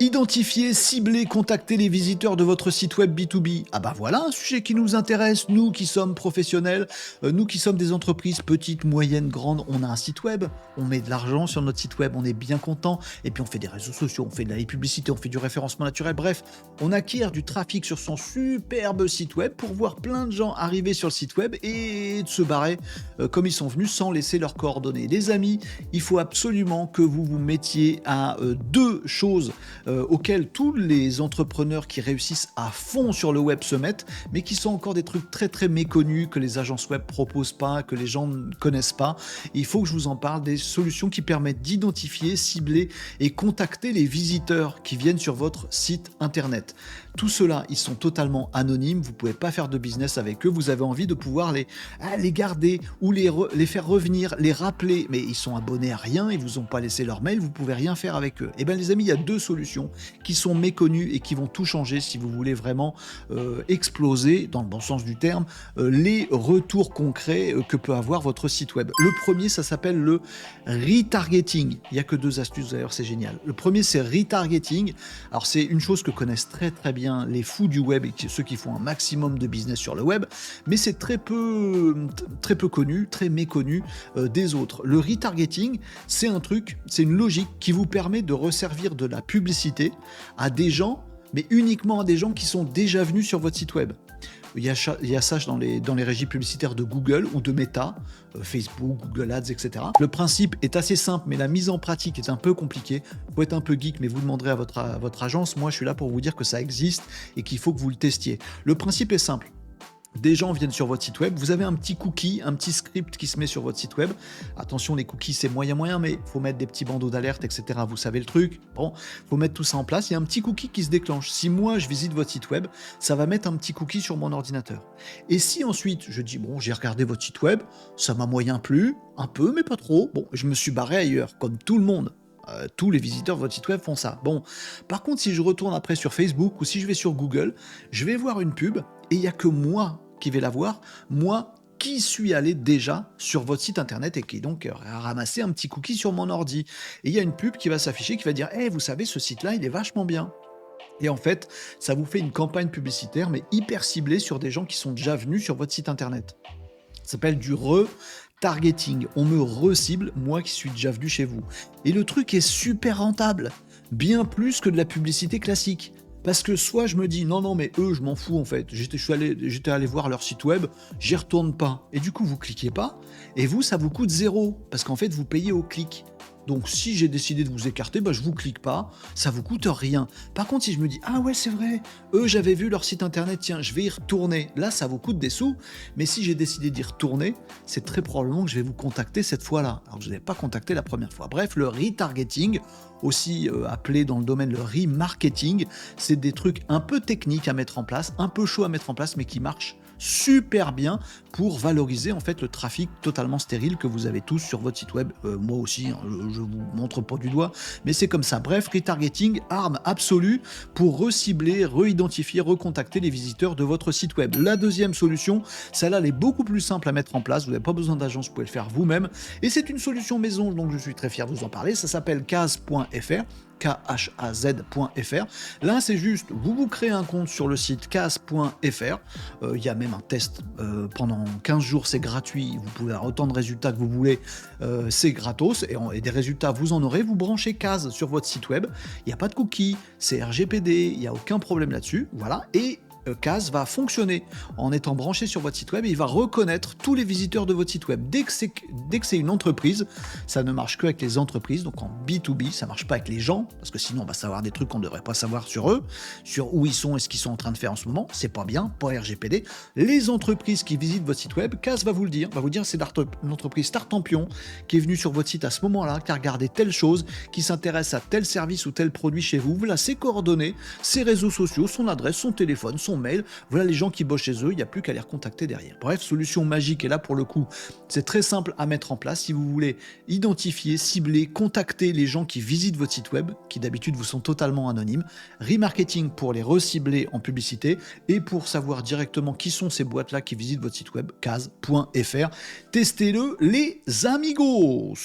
Identifier, cibler, contacter les visiteurs de votre site web B2B. Ah bah voilà un sujet qui nous intéresse, nous qui sommes professionnels, nous qui sommes des entreprises petites, moyennes, grandes, on a un site web, on met de l'argent sur notre site web, on est bien content, et puis on fait des réseaux sociaux, on fait de la publicité, on fait du référencement naturel, bref, on acquiert du trafic sur son superbe site web pour voir plein de gens arriver sur le site web et de se barrer comme ils sont venus sans laisser leurs coordonnées. Les amis, il faut absolument que vous vous mettiez à deux choses auxquels tous les entrepreneurs qui réussissent à fond sur le web se mettent, mais qui sont encore des trucs très très méconnus, que les agences web proposent pas, que les gens ne connaissent pas. Il faut que je vous en parle, des solutions qui permettent d'identifier, cibler et contacter les visiteurs qui viennent sur votre site internet. Tout cela, ils sont totalement anonymes, vous ne pouvez pas faire de business avec eux, vous avez envie de pouvoir les garder ou les faire revenir, les rappeler, mais ils sont abonnés à rien, ils ne vous ont pas laissé leur mail, vous ne pouvez rien faire avec eux. Et bien les amis, il y a deux solutions qui sont méconnues et qui vont tout changer si vous voulez vraiment exploser, dans le bon sens du terme, les retours concrets que peut avoir votre site web. Le premier, ça s'appelle le retargeting. Il n'y a que deux astuces d'ailleurs, c'est génial. Le premier, c'est retargeting. Alors c'est une chose que connaissent très très bien les fous du web et ceux qui font un maximum de business sur le web, mais c'est très peu connu, très méconnu des autres. Le retargeting, c'est un truc, c'est une logique qui vous permet de resservir de la publicité à des gens, mais uniquement à des gens qui sont déjà venus sur votre site web. Il y a ça dans les régies publicitaires de Google ou de Meta, Facebook, Google Ads, etc. Le principe est assez simple, mais la mise en pratique est un peu compliquée. Il faut être un peu geek, mais vous demanderez à votre agence. Moi, je suis là pour vous dire que ça existe et qu'il faut que vous le testiez. Le principe est simple. Des gens viennent sur votre site web, vous avez un petit cookie, un petit script qui se met sur votre site web. Attention, les cookies, c'est moyen, mais il faut mettre des petits bandeaux d'alerte, etc. Vous savez le truc. Bon, il faut mettre tout ça en place. Il y a un petit cookie qui se déclenche. Si moi, je visite votre site web, ça va mettre un petit cookie sur mon ordinateur. Et si ensuite, je dis, bon, j'ai regardé votre site web, ça m'a moyen plu, un peu, mais pas trop. Bon, je me suis barré ailleurs, comme tout le monde. Tous les visiteurs de votre site web font ça. Bon, par contre, si je retourne après sur Facebook ou si je vais sur Google, je vais voir une pub et il n'y a que moi qui vais la voir, moi qui suis allé déjà sur votre site internet et qui donc a ramassé un petit cookie sur mon ordi. Et il y a une pub qui va s'afficher qui va dire hey, vous savez, ce site-là, il est vachement bien. Et en fait, ça vous fait une campagne publicitaire, mais hyper ciblée sur des gens qui sont déjà venus sur votre site internet. Ça s'appelle du retargeting. On me recible, moi qui suis déjà venu chez vous. Et le truc est super rentable, bien plus que de la publicité classique. Parce que soit je me dis non mais eux je m'en fous en fait, j'étais allé voir leur site web, j'y retourne pas. Et du coup vous cliquez pas, et vous ça vous coûte 0, parce qu'en fait vous payez au clic. Donc si j'ai décidé de vous écarter, je vous clique pas, ça vous coûte rien. Par contre si je me dis ah ouais c'est vrai, eux j'avais vu leur site internet, tiens je vais y retourner, là ça vous coûte des sous, mais si j'ai décidé d'y retourner, c'est très probablement que je vais vous contacter cette fois-là, alors que je ne l'ai pas contacté la première fois. Bref, le retargeting, aussi appelé dans le domaine le remarketing, c'est des trucs un peu techniques à mettre en place, un peu chaud à mettre en place, mais qui marchent super bien pour valoriser en fait le trafic totalement stérile que vous avez tous sur votre site web. Moi aussi, hein, je vous montre pas du doigt, mais c'est comme ça. Bref, retargeting, arme absolue pour recibler, reidentifier, recontacter les visiteurs de votre site web. La deuxième solution, celle-là, elle est beaucoup plus simple à mettre en place. Vous n'avez pas besoin d'agence, vous pouvez le faire vous-même. Et c'est une solution maison, donc je suis très fier de vous en parler. Ça s'appelle Kaz.fr. khaz.fr. Là, c'est juste, vous créez un compte sur le site kaz.fr. Il y a même un test pendant 15 jours, c'est gratuit. Vous pouvez avoir autant de résultats que vous voulez, c'est gratos. Et des résultats, vous en aurez. Vous branchez Kaz sur votre site web. Il n'y a pas de cookies, c'est RGPD, il n'y a aucun problème là-dessus. Voilà. Et Kaz va fonctionner en étant branché sur votre site web et il va reconnaître tous les visiteurs de votre site web. Dès que c'est une entreprise, ça ne marche qu'avec les entreprises, donc en B2B, ça ne marche pas avec les gens, parce que sinon on va savoir des trucs qu'on ne devrait pas savoir sur eux, sur où ils sont et ce qu'ils sont en train de faire en ce moment, c'est pas bien, pas RGPD. Les entreprises qui visitent votre site web, Kaz va vous dire c'est l'entreprise Startampion qui est venue sur votre site à ce moment-là, qui a regardé telle chose, qui s'intéresse à tel service ou tel produit chez vous, voilà ses coordonnées, ses réseaux sociaux, son adresse, son téléphone, son mail, voilà les gens qui bossent chez eux, il n'y a plus qu'à les recontacter derrière. Bref, solution magique, et là pour le coup, c'est très simple à mettre en place si vous voulez identifier, cibler, contacter les gens qui visitent votre site web, qui d'habitude vous sont totalement anonymes, remarketing pour les recibler en publicité, et pour savoir directement qui sont ces boîtes-là qui visitent votre site web, kaz.fr. Testez-le les amigos.